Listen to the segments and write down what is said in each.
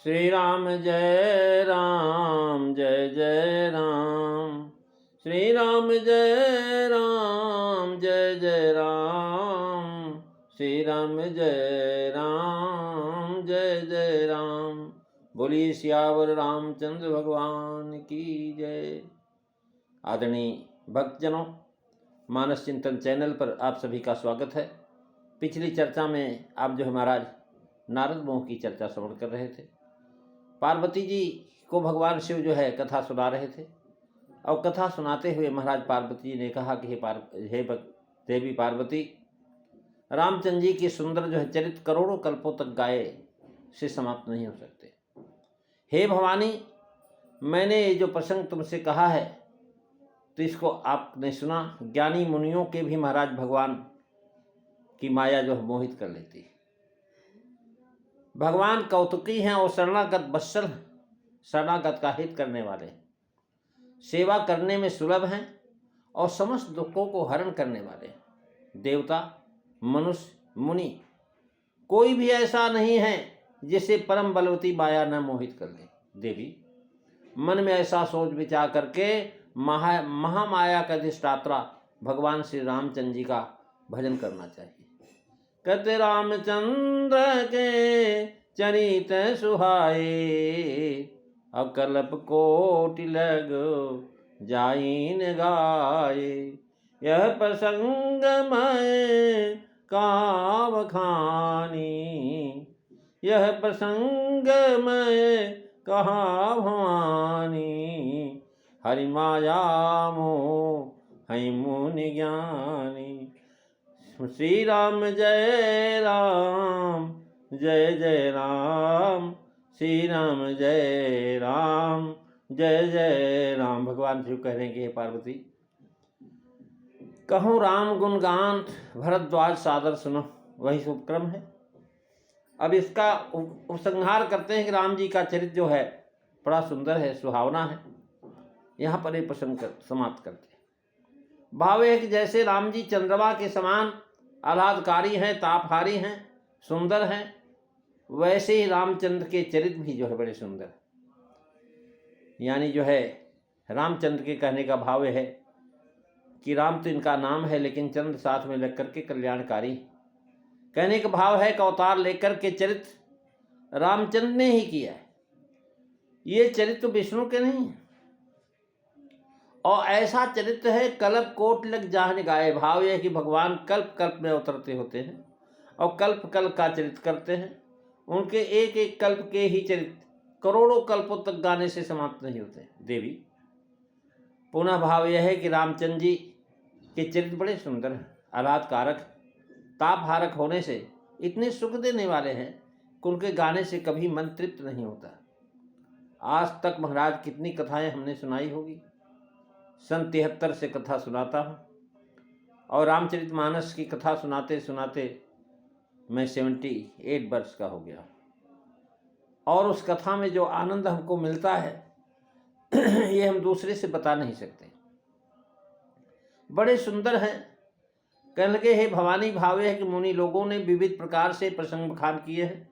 श्री राम जय राम जय जय राम। श्री राम जय राम जय जय राम। श्री राम जय राम जय जय राम। बोलिए सियावर रामचंद्र भगवान की जय। आदरणीय भक्तजनों, मानस चिंतन चैनल पर आप सभी का स्वागत है। पिछली चर्चा में आप जो है महाराज नारद मोह की चर्चा श्रवण कर रहे थे। पार्वती जी को भगवान शिव जो है कथा सुना रहे थे और कथा सुनाते हुए महाराज पार्वती जी ने कहा कि हे देवी पार्वती, रामचंद्र जी की सुंदर जो है चरित्र करोड़ों कल्पों तक गाए से समाप्त नहीं हो सकते। हे भवानी, मैंने ये जो प्रसंग तुमसे कहा है तो इसको आपने सुना। ज्ञानी मुनियों के भी महाराज भगवान की माया जो है मोहित कर लेती है। भगवान कौतुकी हैं और शरणागत वत्सल, शरणागत का हित करने वाले, सेवा करने में सुलभ हैं और समस्त दुखों को हरण करने वाले। देवता, मनुष्य, मुनि, कोई भी ऐसा नहीं है जिसे परम बलवती माया न मोहित कर ले। देवी, मन में ऐसा सोच विचार करके महामाया का अधिष्ठात्रा भगवान श्री रामचंद्र जी का भजन करना चाहिए। कहते रामचंद्र के चरित सुहाए, अकल्प कोटि लग जाइन गाए। यह प्रसंग मैं का बखानी, यह प्रसंग मैं कहा भवानी। हरि माया मोह है मुनि ज्ञानी। श्री राम जय राम जय जय राम। श्री राम जय राम जय जय राम। भगवान शिव कह रहे हैं कि हे पार्वती, कहूँ राम गुणगान, भरद्वाज सादर सुनो, वही उपक्रम है। अब इसका उपसंहार करते हैं कि राम जी का चरित्र जो है बड़ा सुंदर है, सुहावना है। यहाँ पर ये प्रसंग समाप्त करते हैं। भाव है कि जैसे राम जी चंद्रमा के समान आह्लादकारी हैं, तापहारी हैं, सुंदर हैं, वैसे ही रामचंद्र के चरित्र भी जो है बड़े सुंदर। यानी जो है रामचंद्र के कहने का भाव है कि राम तो इनका नाम है, लेकिन चंद्र साथ में लग करके कल्याणकारी। कहने का भाव है कि अवतार लेकर के चरित्र रामचंद्र ने ही किया है। ये चरित्र विष्णु के नहीं है और ऐसा चरित्र है कल्प कोट लग जान गाए। भाव यह है कि भगवान कल्प कल्प में अवतरते होते हैं और कल्प कल्प का चरित्र करते हैं। उनके एक एक कल्प के ही चरित्र करोड़ों कल्पों तक गाने से समाप्त नहीं होते। देवी, पुनः भाव यह है कि रामचंद्र जी के चरित्र बड़े सुंदर हैं, आह्लादकारक, तापहारक होने से इतने सुख देने वाले हैं कि उनके गाने से कभी मन तृप्त नहीं होता। आज तक महाराज कितनी कथाएं हमने सुनाई होगी। सन 73 से कथा सुनाता हूँ और रामचरितमानस की कथा सुनाते सुनाते मैं 78 वर्ष का हो गया और उस कथा में जो आनंद हमको मिलता है ये हम दूसरे से बता नहीं सकते। बड़े सुंदर हैं। कहने लगे, हे भवानी, भाव है कि मुनि लोगों ने विविध प्रकार से प्रसंग बखान किए हैं।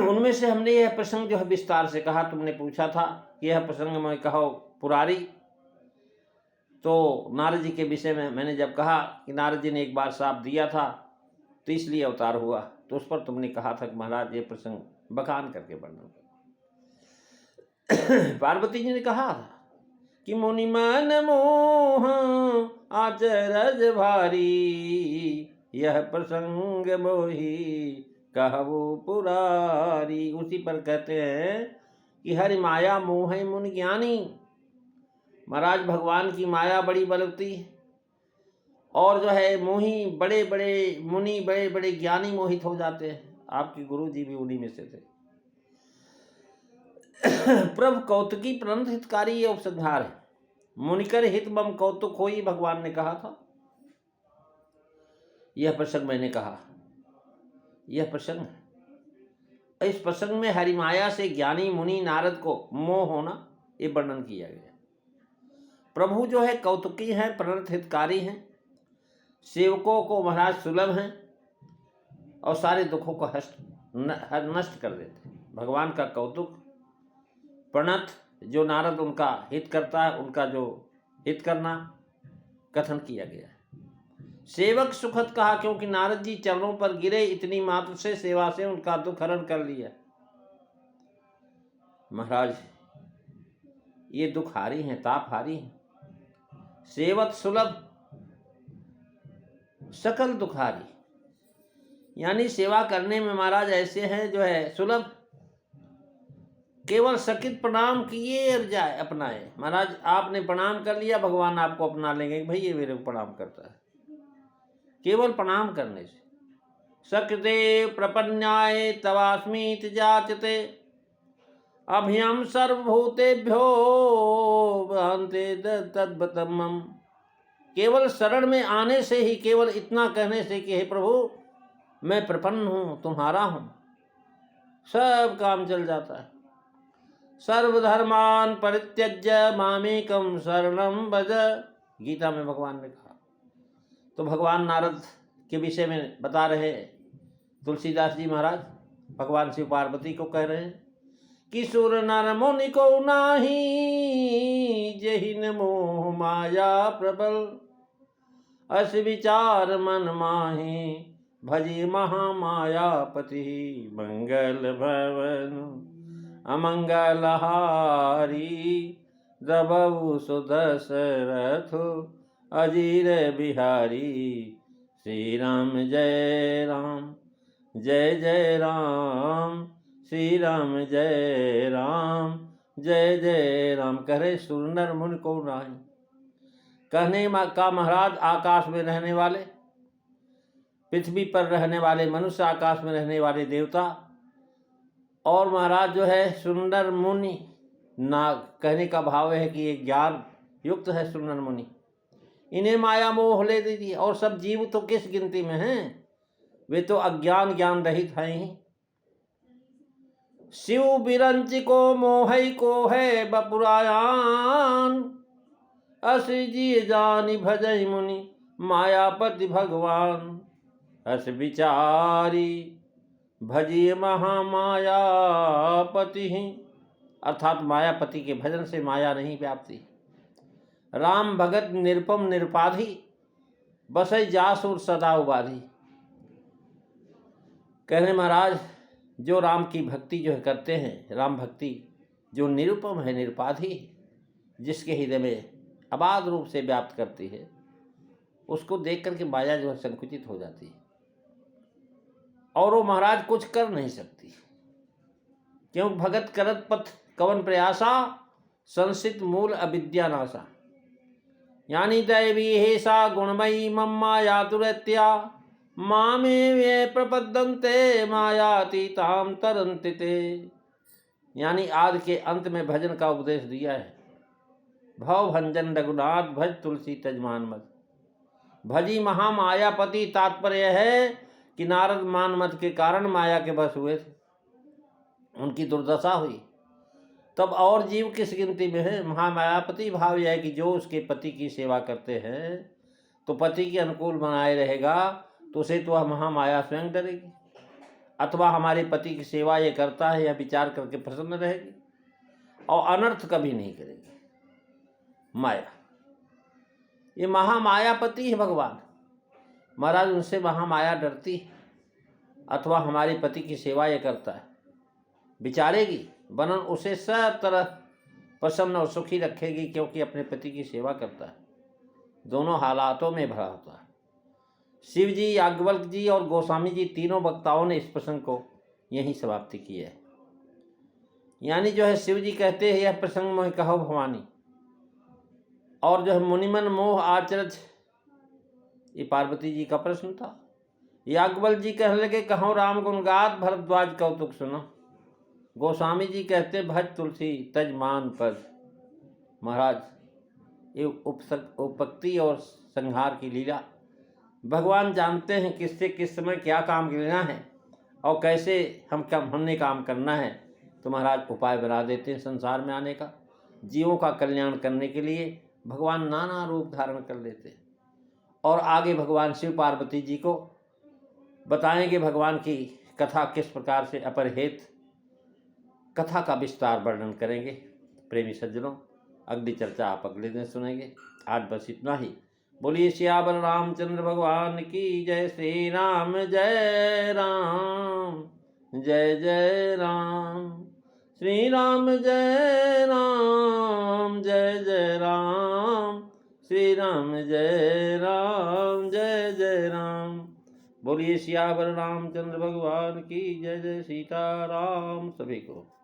उनमें से हमने यह प्रसंग जो है विस्तार से कहा। तुमने पूछा था कि यह प्रसंग मैं कहो पुरारी, तो नारद जी के विषय में मैंने जब कहा कि नारद जी ने एक बार श्राप दिया था तो इसलिए अवतार हुआ, तो उस पर तुमने कहा था कि महाराज ये प्रसंग बखान करके वर्णन कर। पार्वती जी ने कहा कि मुनि मन मोह आचरज भारी, यह प्रसंग मोही कहबो पुरारी। उसी पर कहते हैं कि हरि माया मोह है मुनि ज्ञानी। महाराज भगवान की माया बड़ी बलवती है और जो है मोही बड़े बड़े मुनि, बड़े बड़े ज्ञानी मोहित हो जाते हैं। आपके गुरु जी भी उन्हीं में से थे। प्रभु कौतुकी प्रणत हितकारी ये उपसंहार है। मुनिकर हित मम कौतुक होई, भगवान ने कहा था। यह प्रसंग मैंने कहा, यह प्रसंग है। इस प्रसंग में हरिमाया से ज्ञानी मुनि नारद को मोह होना ये वर्णन किया गया। प्रभु जो है कौतुकी हैं, प्रणत हितकारी हैं, सेवकों को महाराज सुलभ हैं और सारे दुखों को नष्ट कर देते। भगवान का कौतुक प्रणत जो नारद उनका हित करता है, उनका जो हित करना कथन किया गया है। सेवक सुखद कहा क्योंकि नारद जी चरणों पर गिरे, इतनी मात्र से सेवा से उनका दुख हरण कर लिया। महाराज ये दुखहारी हैं, तापहारी हैं। सेवत सुलभ सकल दुखारी, यानी सेवा करने में महाराज ऐसे हैं जो है सुलभ, केवल सकित प्रणाम किए और जाए अपनाए। महाराज आपने प्रणाम कर लिया, भगवान आपको अपना लेंगे, भाई ये मेरे को प्रणाम करता है, केवल प्रणाम करने से। सकृते प्रपन्याय तवास्मीति जाचते अभयम सर्वभूतेभ्यो भान्ते तद्भतमम्। केवल शरण में आने से ही, केवल इतना कहने से कि हे प्रभु मैं प्रपन्न हूँ, तुम्हारा हूँ, सब काम चल जाता है। सर्वधर्मान परित्यज्य मामेकम शरणम भज, गीता में भगवान ने कहा। तो भगवान नारद के विषय में बता रहे तुलसीदास जी महाराज, भगवान शिव पार्वती को कह रहे हैं कि सुर नर मुनि को नाही जहिन मोह माया प्रबल, अस विचार मन माही भजी महामायापति, मंगल भवन अमंगल हारी दबऊ सुदशरथ अजीर बिहारी। श्री राम जय राम जय जय राम, श्री राम जय राम जय जय राम। कह रहे सुर नर मुनि को नाही, कहने का महाराज आकाश में रहने वाले, पृथ्वी पर रहने वाले मनुष्य, आकाश में रहने वाले देवता, और महाराज जो है सुंदर मुनि, नाग कहने का भाव है कि ये ज्ञान युक्त है सुंदर मुनि, इन्हें माया मोह ले दी। और सब जीव तो किस गिनती में हैं, वे तो अज्ञान ज्ञान रहित हैं ही। शिव बिरंच को मोहई को है बपुरायान, अस जी जानी भजई मुनि मायापति भगवान, अस विचारी भजिए महामायापति। अर्थात मायापति के भजन से माया नहीं व्याप्ति। राम भगत निरुपम निरुपाधि, बसई जासुर सदा उपाधि। कहने महाराज जो राम की भक्ति जो है करते हैं, राम भक्ति जो निरुपम है, निरुपाधि, जिसके हृदय में अबाध रूप से व्याप्त करती है, उसको देख करके माया जो है संकुचित हो जाती है, और वो महाराज कुछ कर नहीं सकती। क्यों भगत करत पथ कवन प्रयासा, संसित मूल अविद्या नाशा। यानी दैवी हेसा गुणमयी मम्मा यातुरत्या, मामे वे प्रपद्यन्ते मायातीताम तरन्ति ते। यानी आदि के अंत में भजन का उपदेश दिया है। भव भंजन रघुनाथ भज तुलसी तजमान मत, भजी महामायापति। तात्पर्य है कि नारद मान मत के कारण माया के बस हुए थे, उनकी दुर्दशा हुई। तब और जीव किस गिनती में है। महामायापति भाव यह है कि जो उसके पति की सेवा करते हैं तो पति के अनुकूल बनाए रहेगा, तो उसे तो वह महामाया स्वयं डरेगी, अथवा हमारे पति की सेवा ये करता है, यह विचार करके प्रसन्न रहेगी और अनर्थ कभी नहीं करेगी। माया, ये महामायापति है भगवान महाराज, उनसे महामाया डरती है, अथवा हमारे पति की सेवा ये करता है, विचारेगी, बनन उसे सब तरह प्रसन्न और सुखी रखेगी, क्योंकि अपने पति की सेवा करता है, दोनों हालातों में भरा होता है। शिव जी, याज्ञवल्क्य जी और गोस्वामी जी तीनों वक्ताओं ने इस प्रसंग को यही समाप्ति की है। यानी जो है शिव जी कहते हैं यह प्रसंग मोहि कहो भवानी, और जो है मुनिमन मोह आचरज, ये पार्वती जी का प्रश्न था। याज्ञवल्क्य जी कहने लगे कहो राम गुण गात, भरद्वाज कौतुक सुनो। गोस्वामी जी कहते भज तुलसी तज मान पद। महाराज ये उपपत्ति और संहार की लीला भगवान जानते हैं किससे किस समय क्या काम लेना है और कैसे हमने काम करना है। तो महाराज उपाय बना देते हैं संसार में आने का, जीवों का कल्याण करने के लिए भगवान नाना रूप धारण कर लेते हैं। और आगे भगवान शिव पार्वती जी को बताएंगे भगवान की कथा किस प्रकार से अपरहित कथा का विस्तार वर्णन करेंगे। प्रेमी सज्जनों, अगली चर्चा आप अगले दिन सुनेंगे। आज बस इतना ही। बोलिए सियावर रामचंद्र भगवान की जय। श्री राम जय राम, जय जय राम। श्री राम जय राम, जय जय राम। श्री राम जय राम, जय जय राम। बोलिए सियावर रामचंद्र भगवान की जय। जय सीताराम सभी को।